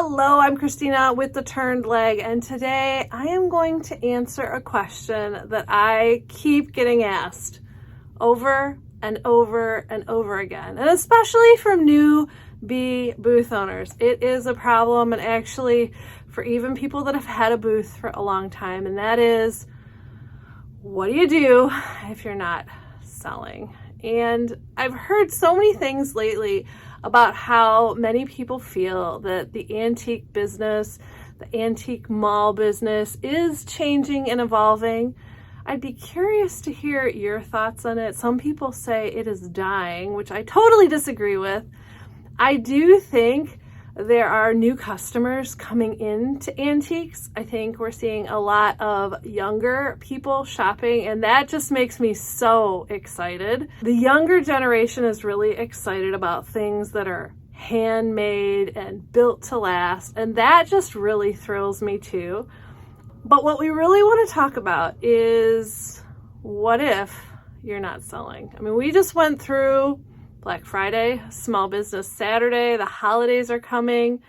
Hello, I'm Christina with The Turned Leg, and today I am going to answer a question that I keep getting asked over and over and over again, and especially from new bee booth owners. It is a problem, and actually for even people that have had a booth for a long time, and that is, what do you do if you're not selling? And I've heard so many things lately about how many people feel that the antique business, the antique mall business is changing and evolving. I'd be curious to hear your thoughts on it. Some people say it is dying, which I totally disagree with. I do think there are new customers coming into antiques. I think we're seeing a lot of younger people shopping, and that just makes me so excited. The younger generation is really excited about things that are handmade and built to last, and that just really thrills me too. But what we really want to talk about is, what if you're not selling? I mean, we just went through Black Friday, Small Business Saturday, the holidays are coming,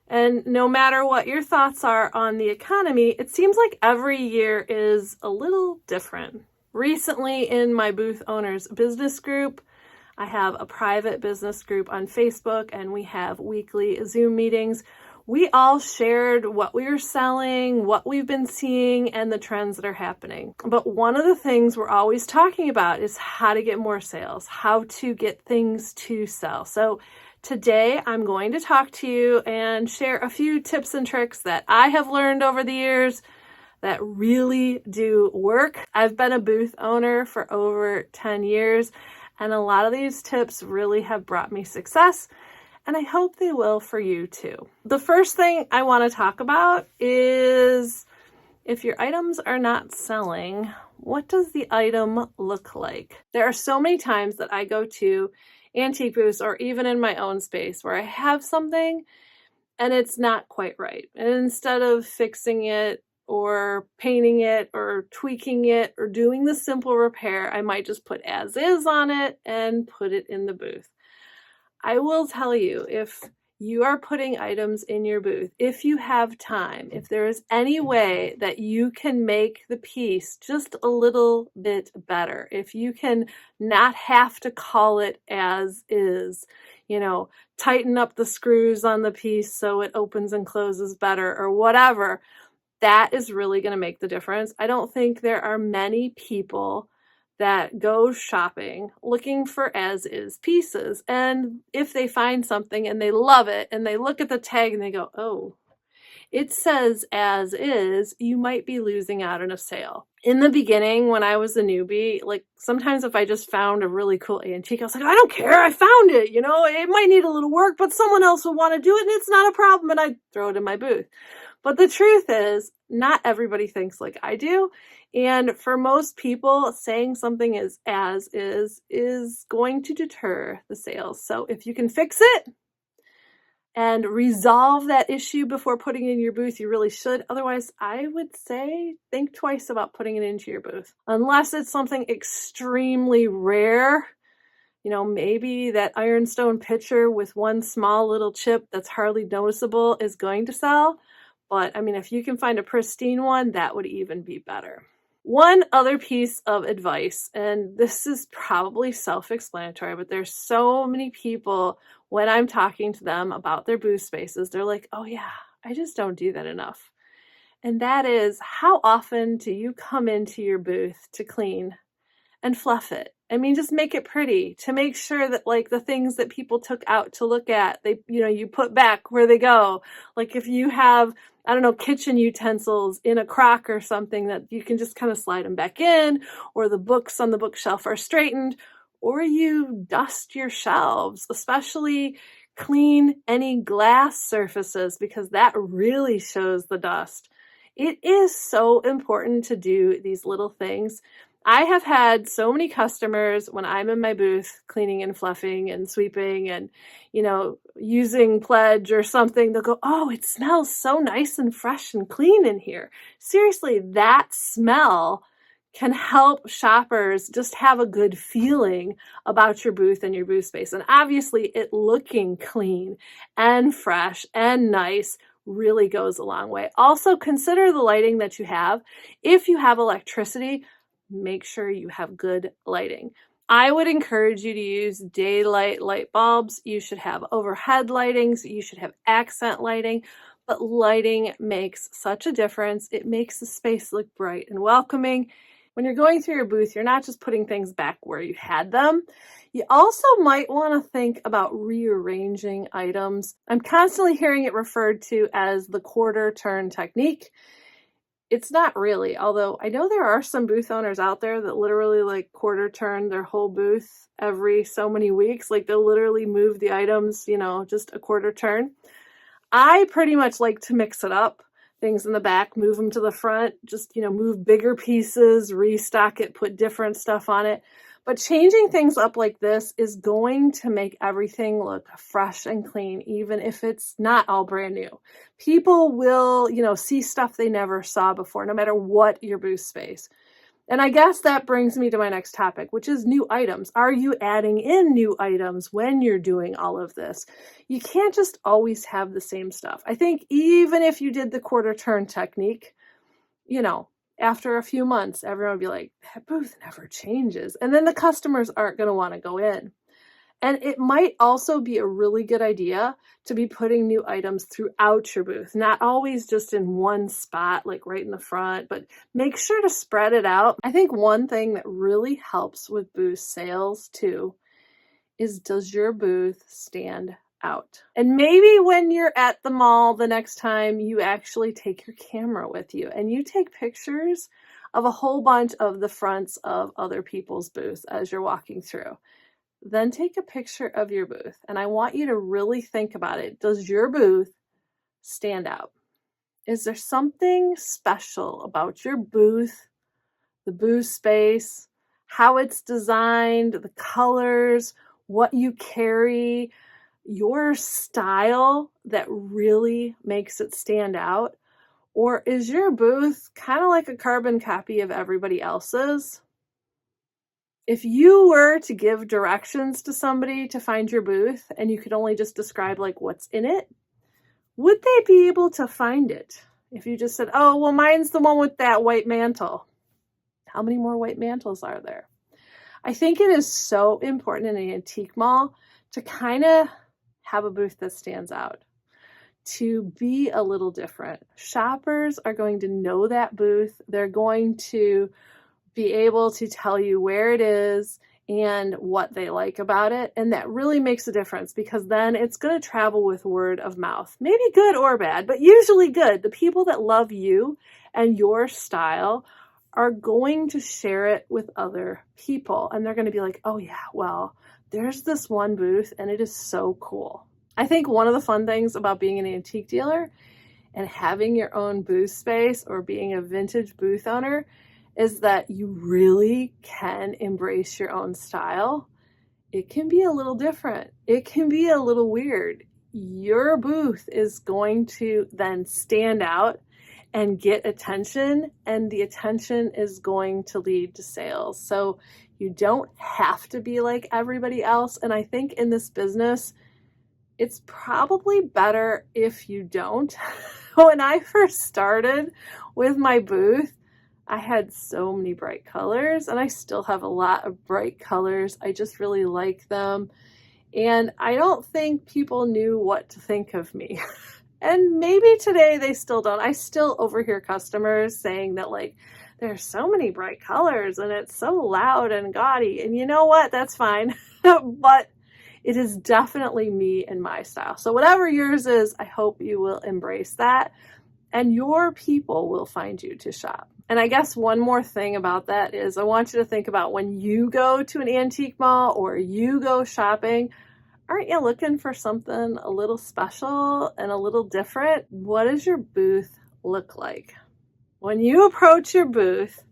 and no matter what your thoughts are on the economy, it seems like every year is a little different. Recently in my booth owners business group, I have a private business group on Facebook, and we have weekly Zoom meetings. We all shared what we were selling, what we've been seeing, and the trends that are happening. But one of the things we're always talking about is how to get more sales, how to get things to sell. So today I'm going to talk to you and share a few tips and tricks that I have learned over the years that really do work. I've been a booth owner for over 10 years, and a lot of these tips really have brought me success, and I hope they will for you too. The first thing I want to talk about is, if your items are not selling, what does the item look like? There are so many times that I go to antique booths, or even in my own space, where I have something and it's not quite right. And instead of fixing it or painting it or tweaking it or doing the simple repair, I might just put as is on it and put it in the booth. I will tell you, if you are putting items in your booth, if you have time, if there is any way that you can make the piece just a little bit better, if you can not have to call it as is, tighten up the screws on the piece so it opens and closes better or whatever, that is really going to make the difference. I don't think there are many people that go shopping looking for as-is pieces. And if they find something and they love it and they look at the tag and they go, oh, it says as is, you might be losing out on a sale. In the beginning, when I was a newbie, like sometimes if I just found a really cool antique, I was like, I don't care, I found it. It might need a little work, but someone else will want to do it and it's not a problem. And I'd throw it in my booth. But the truth is, not everybody thinks like I do. And for most people, saying something is as is going to deter the sales. So if you can fix it and resolve that issue before putting it in your booth, you really should. Otherwise, I would say think twice about putting it into your booth. Unless it's something extremely rare, maybe that ironstone pitcher with one small little chip that's hardly noticeable is going to sell. But if you can find a pristine one, that would even be better. One other piece of advice, and this is probably self-explanatory, but there's so many people, when I'm talking to them about their booth spaces, they're like, oh yeah, I just don't do that enough. And that is, how often do you come into your booth to clean and fluff it? Just make it pretty, to make sure that the things that people took out to look at, you put back where they go. Like if you have, kitchen utensils in a crock or something, that you can just kind of slide them back in, or the books on the bookshelf are straightened, or you dust your shelves, especially clean any glass surfaces, because that really shows the dust. It is so important to do these little things. I have had so many customers when I'm in my booth cleaning and fluffing and sweeping and, using Pledge or something, they'll go, oh, it smells so nice and fresh and clean in here. Seriously, that smell can help shoppers just have a good feeling about your booth and your booth space. And obviously it looking clean and fresh and nice really goes a long way. Also, consider the lighting that you have. If you have electricity, make sure you have good lighting. I would encourage you to use daylight light bulbs. You should have overhead lightings. You should have accent lighting. But lighting makes such a difference. It makes the space look bright and welcoming. When you're going through your booth, you're not just putting things back where you had them. You also might want to think about rearranging items. I'm constantly hearing it referred to as the quarter turn technique. It's not really, although I know there are some booth owners out there that literally like quarter turn their whole booth every so many weeks. Like they'll literally move the items, just a quarter turn. I pretty much like to mix it up. Things in the back, move them to the front, just, move bigger pieces, restock it, put different stuff on it. But changing things up like this is going to make everything look fresh and clean, even if it's not all brand new. People will, see stuff they never saw before, no matter what your booth space. And I guess that brings me to my next topic, which is new items. Are you adding in new items when you're doing all of this? You can't just always have the same stuff. I think even if you did the quarter turn technique, after a few months, everyone would be like, that booth never changes. And then the customers aren't going to want to go in. And it might also be a really good idea to be putting new items throughout your booth, not always just in one spot, like right in the front, but make sure to spread it out. I think one thing that really helps with booth sales too is, does your booth stand out? And maybe when you're at the mall the next time, you actually take your camera with you and you take pictures of a whole bunch of the fronts of other people's booths as you're walking through. Then take a picture of your booth. And I want you to really think about it. Does your booth stand out? Is there something special about your booth, the booth space, how it's designed, the colors, what you carry, your style that really makes it stand out? Or is your booth kind of like a carbon copy of everybody else's? If you were to give directions to somebody to find your booth and you could only just describe like what's in it, would they be able to find it? If you just said, oh, well, mine's the one with that white mantle. How many more white mantles are there? I think it is so important in an antique mall to kind of have a booth that stands out, to be a little different. Shoppers are going to know that booth. They're going to be able to tell you where it is and what they like about it. And that really makes a difference, because then it's going to travel with word of mouth, maybe good or bad, but usually good. The people that love you and your style are going to share it with other people. And they're going to be like, oh yeah, well, there's this one booth and it is so cool. I think one of the fun things about being an antique dealer and having your own booth space or being a vintage booth owner is that you really can embrace your own style. It can be a little different. It can be a little weird. Your booth is going to then stand out and get attention, and the attention is going to lead to sales. So you don't have to be like everybody else. And I think in this business, it's probably better if you don't. When I first started with my booth, I had so many bright colors, and I still have a lot of bright colors. I just really like them. And I don't think people knew what to think of me. And maybe today they still don't. I still overhear customers saying that, like, there's so many bright colors and it's so loud and gaudy. And you know what? That's fine. But it is definitely me and my style. So whatever yours is, I hope you will embrace that, and your people will find you to shop. And I guess one more thing about that is I want you to think about when you go to an antique mall or you go shopping, aren't you looking for something a little special and a little different? What does your booth look like? When you approach your booth,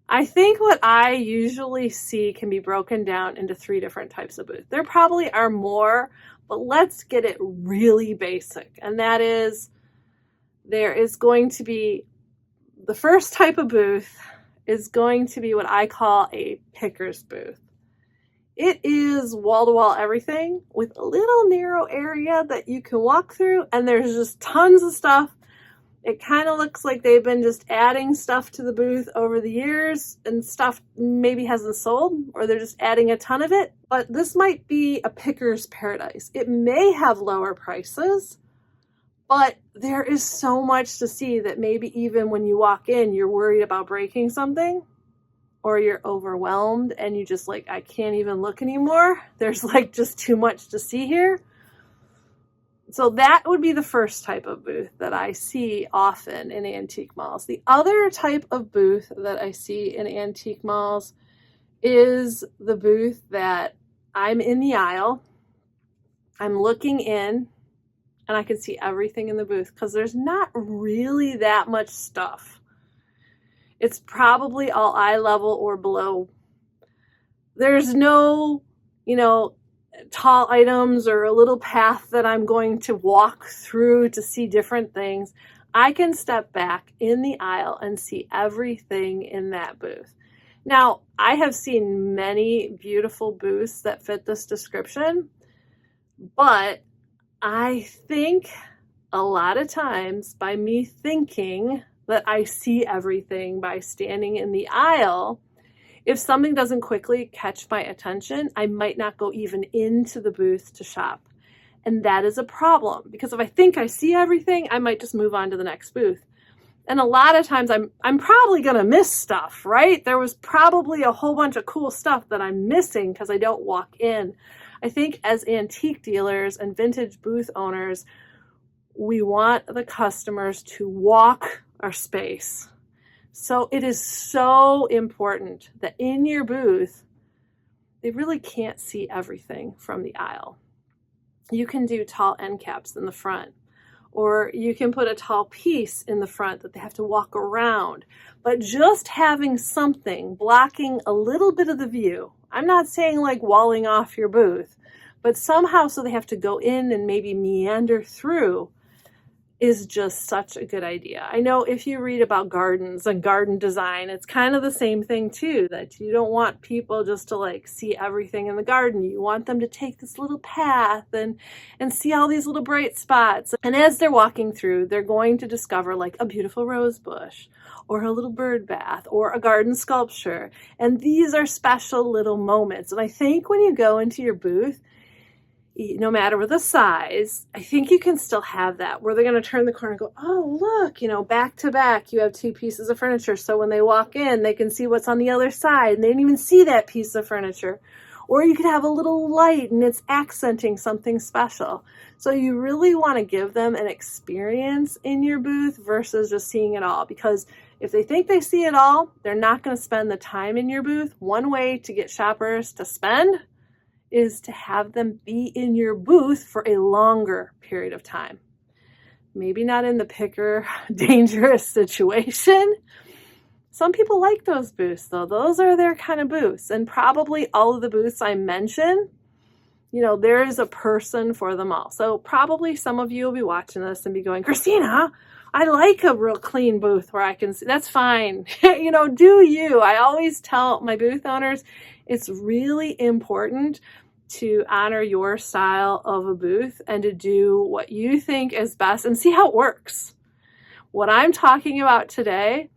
I think what I usually see can be broken down into 3 different types of booth. There probably are more, but let's get it really basic. And that is, there is going to be the first type of booth is going to be what I call a picker's booth. It is wall-to-wall everything with a little narrow area that you can walk through, and there's just tons of stuff. It kind of looks like they've been just adding stuff to the booth over the years, and stuff maybe hasn't sold, or they're just adding a ton of it. But this might be a picker's paradise. It may have lower prices, but there is so much to see that maybe even when you walk in, you're worried about breaking something, or you're overwhelmed and you just like, I can't even look anymore. There's like just too much to see here. So that would be the first type of booth that I see often in antique malls. The other type of booth that I see in antique malls is the booth that I'm in the aisle, I'm looking in, and I can see everything in the booth because there's not really that much stuff. It's probably all eye level or below. There's no, tall items or a little path that I'm going to walk through to see different things. I can step back in the aisle and see everything in that booth. Now, I have seen many beautiful booths that fit this description, but I think a lot of times by me thinking that I see everything by standing in the aisle, if something doesn't quickly catch my attention, I might not go even into the booth to shop. And that is a problem, because if I think I see everything, I might just move on to the next booth. And a lot of times I'm probably gonna miss stuff, right? There was probably a whole bunch of cool stuff that I'm missing because I don't walk in. I think as antique dealers and vintage booth owners, we want the customers to walk our space. So it is so important that in your booth, they really can't see everything from the aisle. You can do tall end caps in the front, or you can put a tall piece in the front that they have to walk around. But just having something blocking a little bit of the view, I'm not saying like walling off your booth, but somehow so they have to go in and maybe meander through, is just such a good idea. I know if you read about gardens and garden design, it's kind of the same thing too, that you don't want people just to like see everything in the garden. You want them to take this little path and see all these little bright spots. And as they're walking through, they're going to discover like a beautiful rose bush or a little bird bath or a garden sculpture. And these are special little moments. And I think when you go into your booth, no matter the size, I think you can still have that where they're going to turn the corner and go, oh, look, back to back, you have two pieces of furniture. So when they walk in, they can see what's on the other side and they didn't even see that piece of furniture. Or you could have a little light and it's accenting something special. So you really want to give them an experience in your booth versus just seeing it all, because if they think they see it all, they're not going to spend the time in your booth. One way to get shoppers to spend is to have them be in your booth for a longer period of time. Maybe not in the picker dangerous situation. Some people like those booths though. Those are their kind of booths. And probably all of the booths I mentioned, there is a person for them all. So probably some of you will be watching this and be going, Christina, I like a real clean booth where I can see. That's fine. Do you. I always tell my booth owners, it's really important to honor your style of a booth and to do what you think is best and see how it works. What I'm talking about today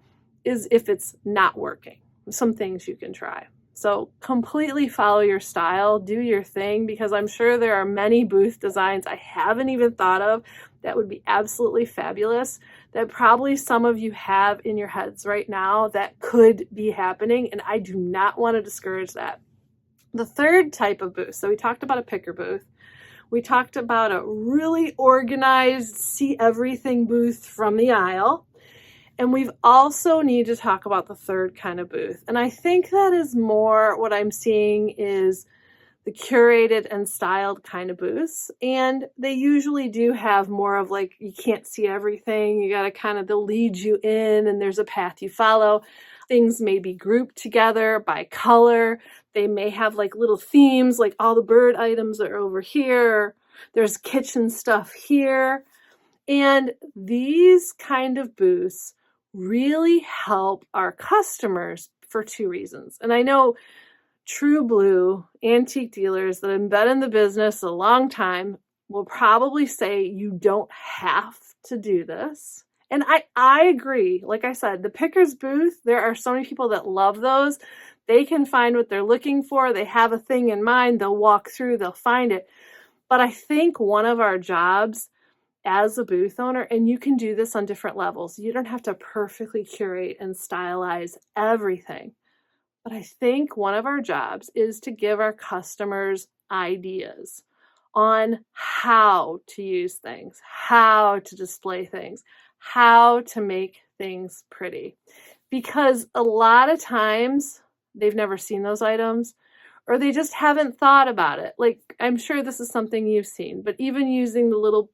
is if it's not working, some things you can try. So completely follow your style, do your thing, because I'm sure there are many booth designs I haven't even thought of that would be absolutely fabulous, that probably some of you have in your heads right now that could be happening, and I do not want to discourage that. The third type of booth, so we talked about a picker booth, we talked about a really organized, see everything booth from the aisle, and we've also need to talk about the third kind of booth. And I think that is more what I'm seeing is the curated and styled kind of booths. And they usually do have more of like, you can't see everything. You got to they'll lead you in and there's a path you follow. Things may be grouped together by color. They may have like little themes, like all the bird items are over here. There's kitchen stuff here. And these kind of booths really help our customers for two reasons. And I know true blue antique dealers that have been in the business a long time will probably say you don't have to do this. And I agree. Like I said, the picker's booth, there are so many people that love those. They can find what they're looking for. They have a thing in mind. They'll walk through, they'll find it. But I think one of our jobs as a booth owner, and you can do this on different levels. You don't have to perfectly curate and stylize everything. But I think one of our jobs is to give our customers ideas on how to use things, how to display things, how to make things pretty. Because a lot of times they've never seen those items or they just haven't thought about it. Like, I'm sure this is something you've seen, but even using the little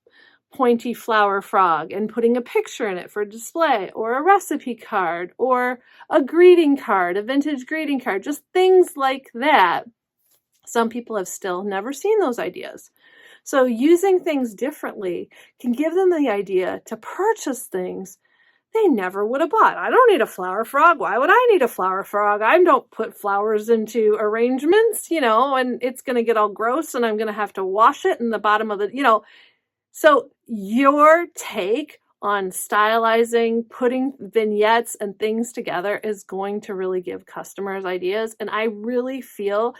pointy flower frog and putting a picture in it for display, or a recipe card, or a greeting card, a vintage greeting card, just things like that. Some people have still never seen those ideas. So using things differently can give them the idea to purchase things they never would have bought. I don't need a flower frog. Why would I need a flower frog? I don't put flowers into arrangements, and it's going to get all gross and I'm going to have to wash it in the bottom of the. So your take on stylizing, putting vignettes and things together is going to really give customers ideas. And I really feel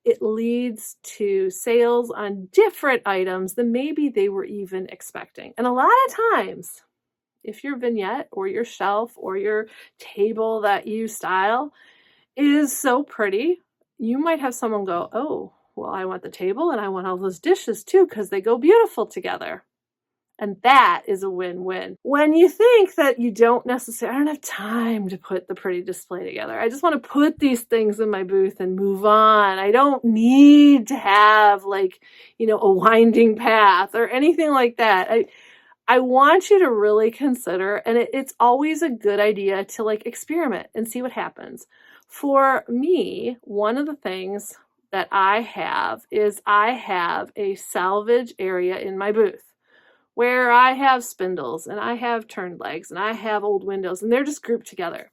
it leads to sales on different items than maybe they were even expecting. And a lot of times, if your vignette or your shelf or your table that you style is so pretty, you might have someone go, oh, well, I want the table and I want all those dishes too, because they go beautiful together. And that is a win-win. When you think that you don't necessarily, I don't have time to put the pretty display together. I just want to put these things in my booth and move on. I don't need to have a winding path or anything like that. I want you to really consider, and it's always a good idea to experiment and see what happens. For me, one of the things that I have is I have a salvage area in my booth where I have spindles and I have turned legs and I have old windows, and they're just grouped together.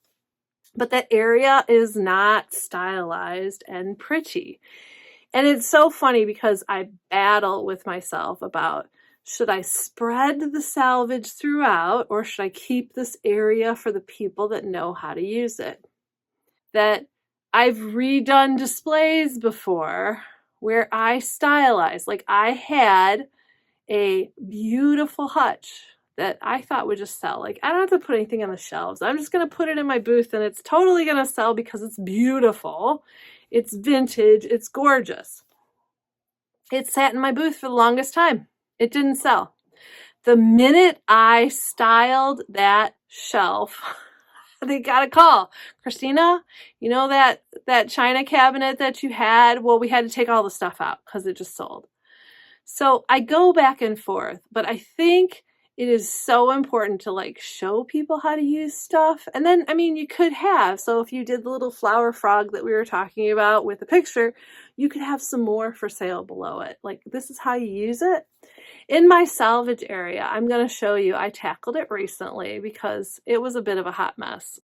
But that area is not stylized and pretty. And it's so funny because I battle with myself about, should I spread the salvage throughout or should I keep this area for the people that know how to use it? That I've redone displays before where I stylize. Like, I had a beautiful hutch that I thought would just sell. Like, I don't have to put anything on the shelves. I'm just going to put it in my booth and it's totally going to sell because it's beautiful. It's vintage. It's gorgeous. It sat in my booth for the longest time. It didn't sell. The minute I styled that shelf, they got a call. Christina, you know that china cabinet that you had? Well, we had to take all the stuff out because it just sold. So I go back and forth, but I think it is so important to show people how to use stuff. And then, you could have, so if you did the little flower frog that we were talking about with the picture, you could have some more for sale below it. This is how you use it. In my salvage area, I'm going to show you, I tackled it recently because it was a bit of a hot mess.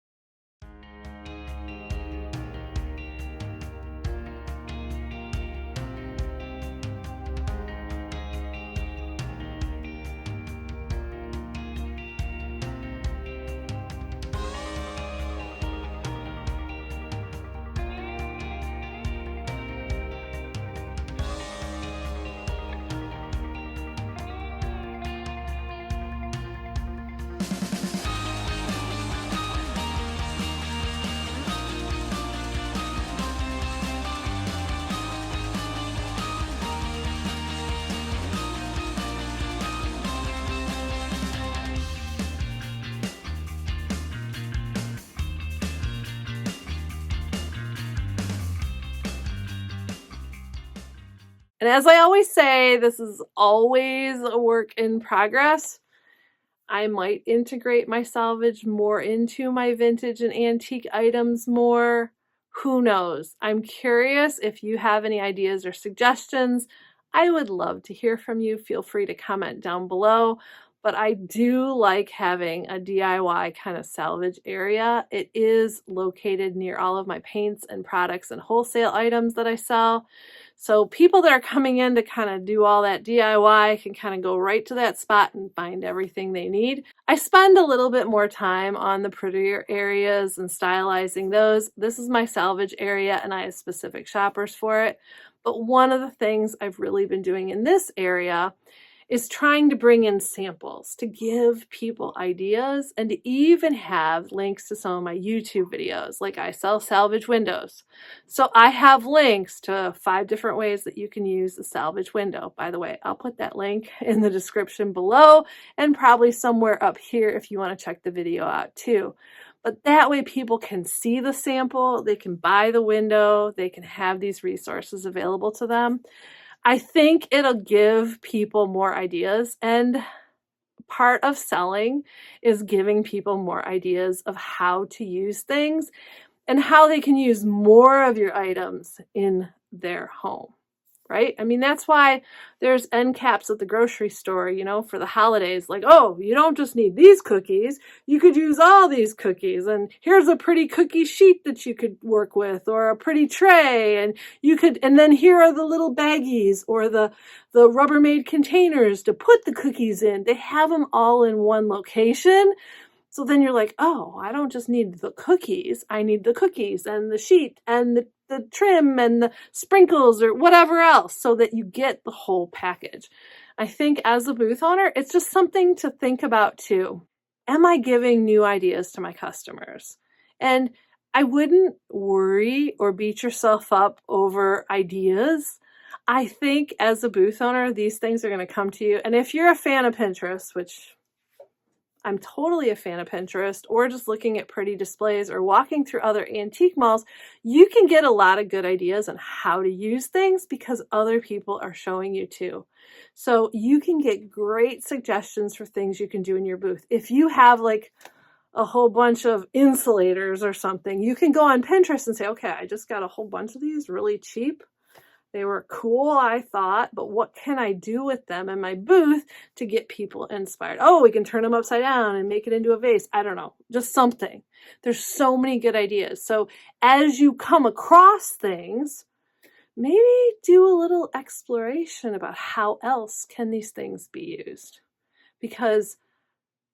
And as I always say, this is always a work in progress. I might integrate my salvage more into my vintage and antique items more. Who knows? I'm curious if you have any ideas or suggestions. I would love to hear from you. Feel free to comment down below. but I do like having a DIY kind of salvage area. It is located near all of my paints and products and wholesale items that I sell. So people that are coming in to kind of do all that DIY can kind of go right to that spot and find everything they need. I spend a little bit more time on the prettier areas and stylizing those. This is my salvage area and I have specific shoppers for it. But one of the things I've really been doing in this area is trying to bring in samples to give people ideas and to even have links to some of my YouTube videos. Like I sell salvage windows. So I have links to 5 different ways that you can use a salvage window. By the way, I'll put that link in the description below and probably somewhere up here if you want to check the video out too. But that way people can see the sample, they can buy the window, they can have these resources available to them. I think it'll give people more ideas, and part of selling is giving people more ideas of how to use things and how they can use more of your items in their home. Right? I mean, that's why there's end caps at the grocery store, you know, for the holidays. Like, oh, you don't just need these cookies. You could use all these cookies. And here's a pretty cookie sheet that you could work with, or a pretty tray. And you could, and then here are the little baggies or the Rubbermaid containers to put the cookies in. They have them all in one location. So then you're like, oh, I don't just need the cookies. I need the cookies and the sheet and the trim and the sprinkles or whatever else, so that you get the whole package. I think as a booth owner, it's just something to think about too. Am I giving new ideas to my customers? And I wouldn't worry or beat yourself up over ideas. I think as a booth owner, these things are going to come to you. And if you're a fan of Pinterest, which I'm totally a fan of Pinterest, or just looking at pretty displays or walking through other antique malls, you can get a lot of good ideas on how to use things because other people are showing you too. So you can get great suggestions for things you can do in your booth. If you have like a whole bunch of insulators or something, you can go on Pinterest and say, okay, I just got a whole bunch of these really cheap. They were cool, I thought, but what can I do with them in my booth to get people inspired? Oh, we can turn them upside down and make it into a vase. I don't know, just something. There's so many good ideas. So as you come across things, maybe do a little exploration about how else can these things be used. Because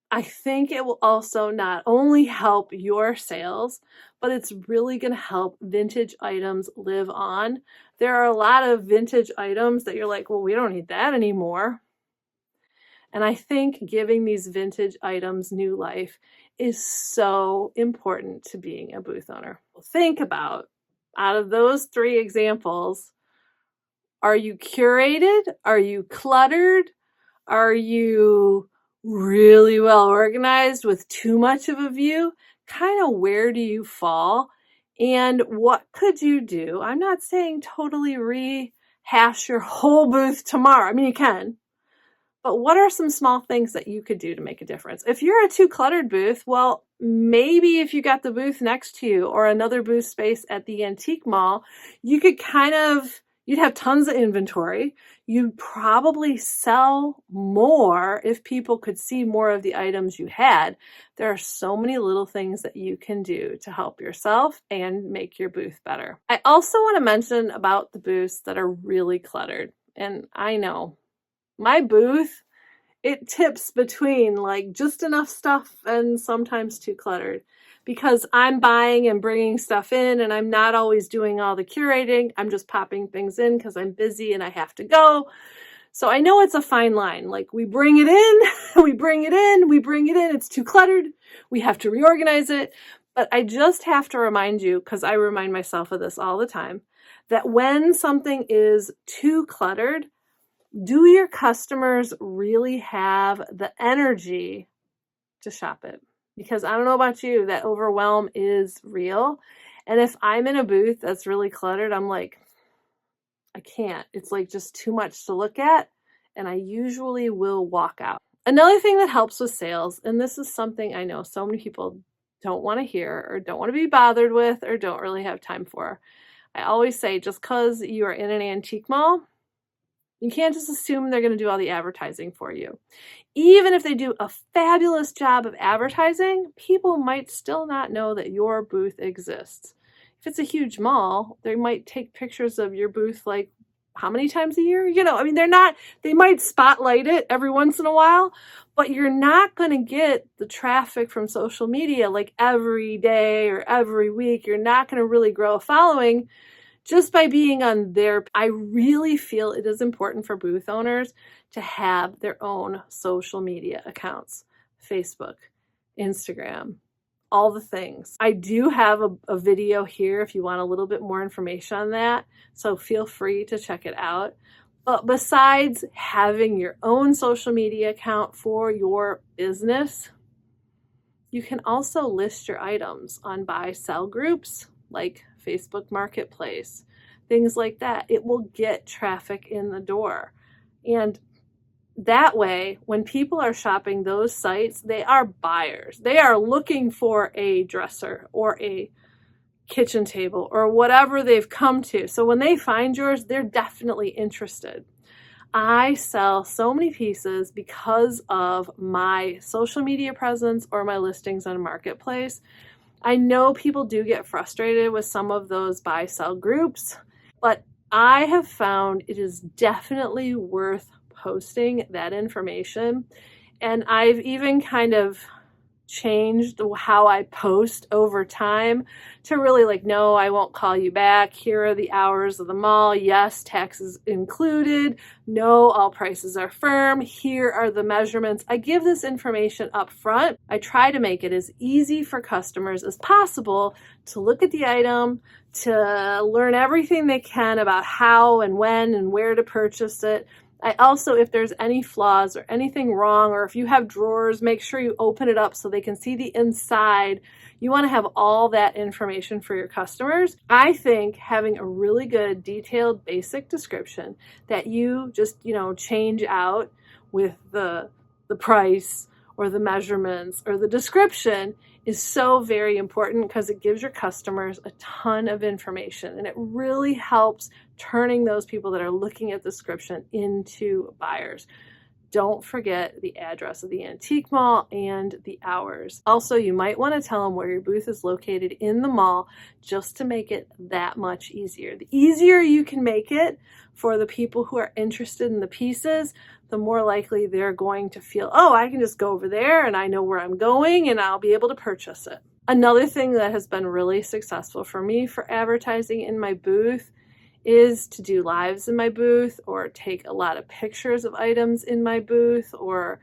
I think it will also not only help your sales, but it's really going to help vintage items live on. There are a lot of vintage items that you're like, well, we don't need that anymore. And I think giving these vintage items new life is so important to being a booth owner. Think about, out of those 3 examples, are you curated? Are you cluttered? Are you really well organized with too much of a view? Kind of where do you fall? And what could you do? I'm not saying totally rehash your whole booth tomorrow. I mean, you can. But what are some small things that you could do to make a difference? If you're a too cluttered booth, well, maybe if you got the booth next to you or another booth space at the antique mall, you could you'd have tons of inventory. You'd probably sell more if people could see more of the items you had. There are so many little things that you can do to help yourself and make your booth better. I also want to mention about the booths that are really cluttered. And I know my booth, it tips between like just enough stuff and sometimes too cluttered, because I'm buying and bringing stuff in and I'm not always doing all the curating. I'm just popping things in because I'm busy and I have to go. So I know it's a fine line. Like we bring it in, we bring it in, we bring it in. It's too cluttered. We have to reorganize it. But I just have to remind you, because I remind myself of this all the time, that when something is too cluttered, do your customers really have the energy to shop it? Because I don't know about you, that overwhelm is real. And if I'm in a booth that's really cluttered, I'm like, I can't. It's like just too much to look at. And I usually will walk out. Another thing that helps with sales, and this is something I know so many people don't want to hear or don't want to be bothered with or don't really have time for. I always say, just because you are in an antique mall, You can't just assume they're going to do all the advertising for you. Even if they do a fabulous job of advertising, people might still not know that your booth exists. If it's a huge mall, they might take pictures of your booth like how many times a year? They might spotlight it every once in a while, but you're not going to get the traffic from social media like every day or every week. You're not going to really grow a following just by being on their. I really feel it is important for booth owners to have their own social media accounts, Facebook, Instagram, all the things. I do have a video here if you want a little bit more information on that, so feel free to check it out. But besides having your own social media account for your business, you can also list your items on buy-sell groups like Facebook Marketplace, things like that. It will get traffic in the door. And that way, when people are shopping those sites, they are buyers. They are looking for a dresser or a kitchen table or whatever they've come to. So when they find yours, they're definitely interested. I sell so many pieces because of my social media presence or my listings on Marketplace. I know people do get frustrated with some of those buy-sell groups, but I have found it is definitely worth posting that information. And I've even kind of changed how I post over time to really like, no, I won't call you back. Here are the hours of the mall. Yes, taxes included. No, all prices are firm. Here are the measurements. I give this information up front. I try to make it as easy for customers as possible to look at the item, to learn everything they can about how and when and where to purchase it. I also, if there's any flaws or anything wrong, or if you have drawers, make sure you open it up so they can see the inside. You want to have all that information for your customers. I think having a really good detailed basic description that you just, change out with the price or the measurements or the description is so very important because it gives your customers a ton of information, and it really helps turning those people that are looking at the description into buyers. Don't forget the address of the antique mall and the hours. Also, you might want to tell them where your booth is located in the mall just to make it that much easier. The easier you can make it for the people who are interested in the pieces, the more likely they're going to feel, oh, I can just go over there and I know where I'm going and I'll be able to purchase it. Another thing that has been really successful for me for advertising in my booth is to do lives in my booth or take a lot of pictures of items in my booth or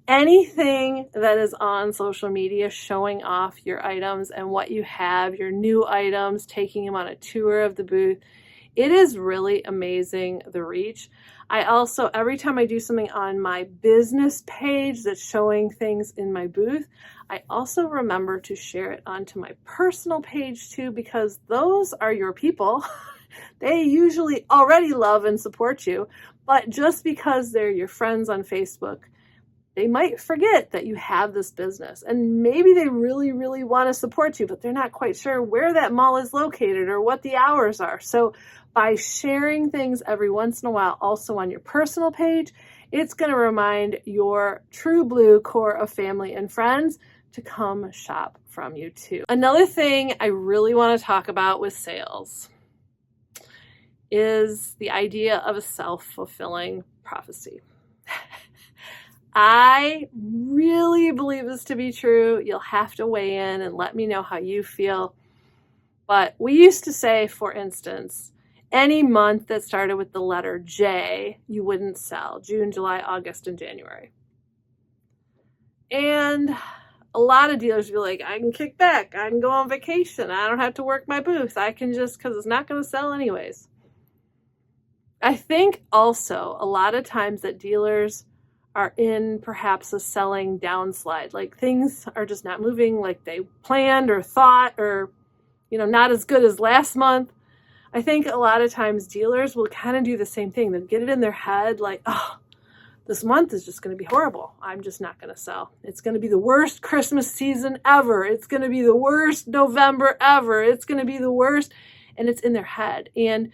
anything that is on social media showing off your items and what you have, your new items, taking them on a tour of the booth. It is really amazing, the reach. I also, every time I do something on my business page that's showing things in my booth, I also remember to share it onto my personal page too, because those are your people. They usually already love and support you, but just because they're your friends on Facebook, they might forget that you have this business, and maybe they really, really want to support you, but they're not quite sure where that mall is located or what the hours are. So by sharing things every once in a while also on your personal page, it's going to remind your true blue core of family and friends to come shop from you too. Another thing I really want to talk about with sales is the idea of a self-fulfilling prophecy. I really believe this to be true. You'll have to weigh in and let me know how you feel. But we used to say, for instance, any month that started with the letter J, you wouldn't sell. June, July, August, and January. And a lot of dealers would be like, I can kick back. I can go on vacation. I don't have to work my booth. I can just, because it's not going to sell anyways. I think also a lot of times that dealers are in perhaps a selling downslide, like things are just not moving like they planned or thought, or not as good as last month. I think a lot of times dealers will kind of do the same thing. They'll get it in their head like, oh, this month is just going to be horrible. I'm just not going to sell. It's going to be the worst Christmas season ever. It's going to be the worst November ever. It's going to be the worst. And it's in their head. And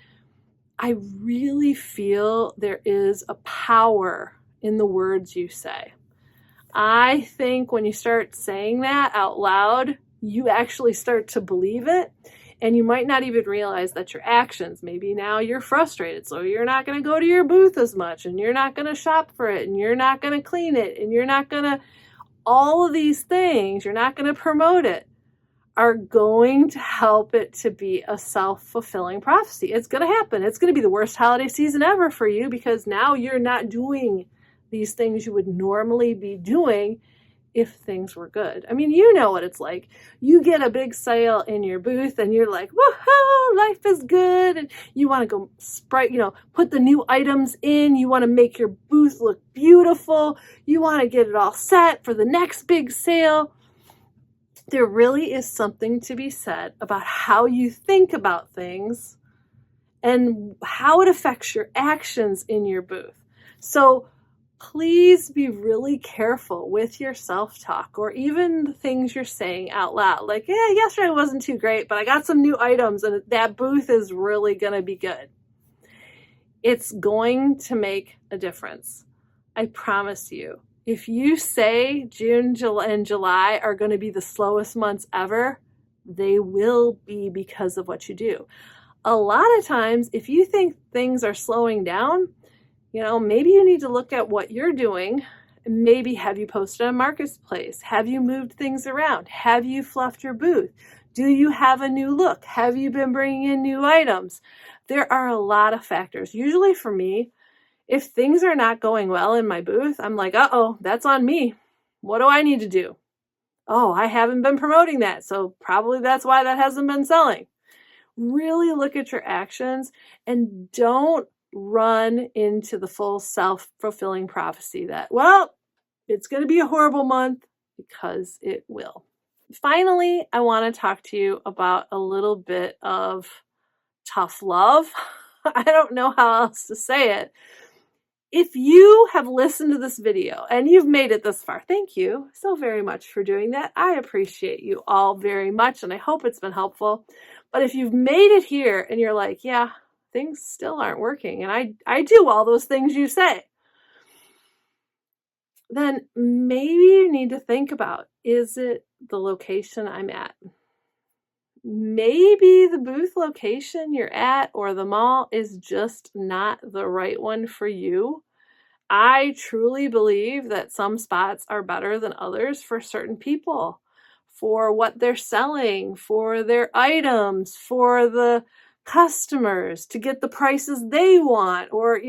I really feel there is a power in the words you say. I think when you start saying that out loud, you actually start to believe it. And you might not even realize that your actions, maybe now you're frustrated, so you're not going to go to your booth as much, and you're not going to shop for it, and you're not going to clean it, and you're not going to, all of these things, you're not going to promote it, are going to help it to be a self-fulfilling prophecy. It's going to happen. It's going to be the worst holiday season ever for you because now you're not doing these things you would normally be doing if things were good. I mean, you know what it's like. You get a big sale in your booth and you're like, woohoo, life is good. And you want to go put the new items in. You want to make your booth look beautiful. You want to get it all set for the next big sale. There really is something to be said about how you think about things and how it affects your actions in your booth. So please be really careful with your self-talk or even the things you're saying out loud. Like, yeah, yesterday wasn't too great, but I got some new items and that booth is really going to be good. It's going to make a difference. I promise you. If you say June and July are going to be the slowest months ever, they will be because of what you do. A lot of times, if you think things are slowing down, maybe you need to look at what you're doing. Maybe have you posted on Marketplace? Have you moved things around? Have you fluffed your booth? Do you have a new look? Have you been bringing in new items? There are a lot of factors. Usually for me, if things are not going well in my booth, I'm like, uh-oh, that's on me. What do I need to do? Oh, I haven't been promoting that, so probably that's why that hasn't been selling. Really look at your actions and don't run into the full self-fulfilling prophecy that, well, it's going to be a horrible month, because it will. Finally, I want to talk to you about a little bit of tough love. I don't know how else to say it. If you have listened to this video and you've made it this far, thank you so very much for doing that. I appreciate you all very much, and I hope it's been helpful. But if you've made it here and you're like, yeah, things still aren't working, and I do all those things you say, then maybe you need to think about, is it the location I'm at? Maybe the booth location you're at or the mall is just not the right one for you. I truly believe that some spots are better than others for certain people, for what they're selling, for their items, for the customers, to get the prices they want, or,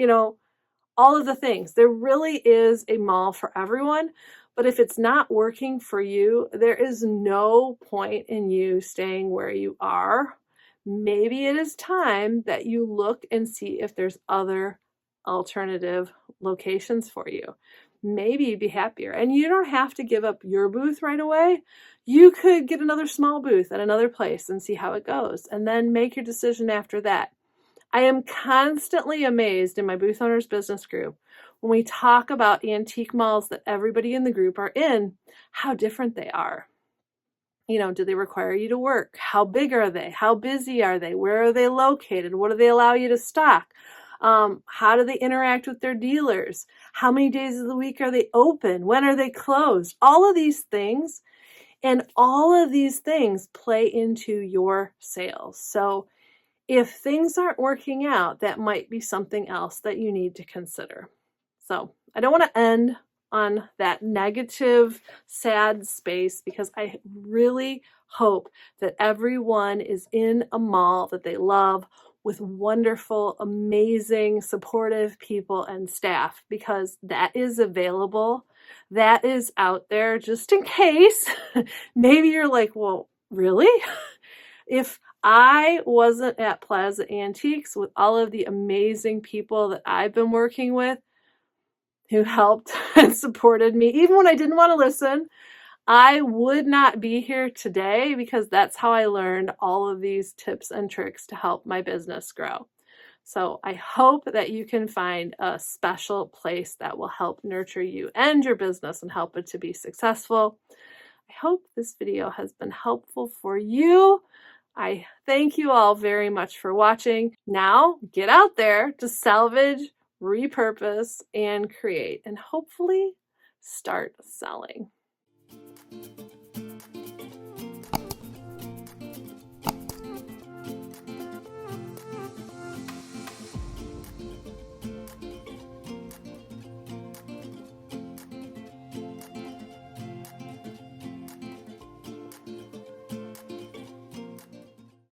all of the things. There really is a mall for everyone, but if it's not working for you, there is no point in you staying where you are. Maybe it is time that you look and see if there's other alternative locations for you. Maybe you'd be happier. And you don't have to give up your booth right away. You could get another small booth at another place and see how it goes, and then make your decision after that. I am constantly amazed in my booth owners business group when we talk about antique malls that everybody in the group are in, how different they are. Do they require you to work? How big are they? How busy are they? Where are they located? What do they allow you to stock? How do they interact with their dealers? How many days of the week are they open? When are they closed? All of these things, and all of these things play into your sales. So if things aren't working out, that might be something else that you need to consider. So I don't want to end on that negative, sad space, because I really hope that everyone is in a mall that they love with wonderful, amazing, supportive people and staff, because that is available. That is out there, just in case. Maybe you're like, well, really? If I wasn't at Plaza Antiques with all of the amazing people that I've been working with, who helped and supported me, even when I didn't want to listen, I would not be here today, because that's how I learned all of these tips and tricks to help my business grow. So I hope that you can find a special place that will help nurture you and your business and help it to be successful. I hope this video has been helpful for you. I thank you all very much for watching. Now get out there to salvage, repurpose, and create, and hopefully start selling.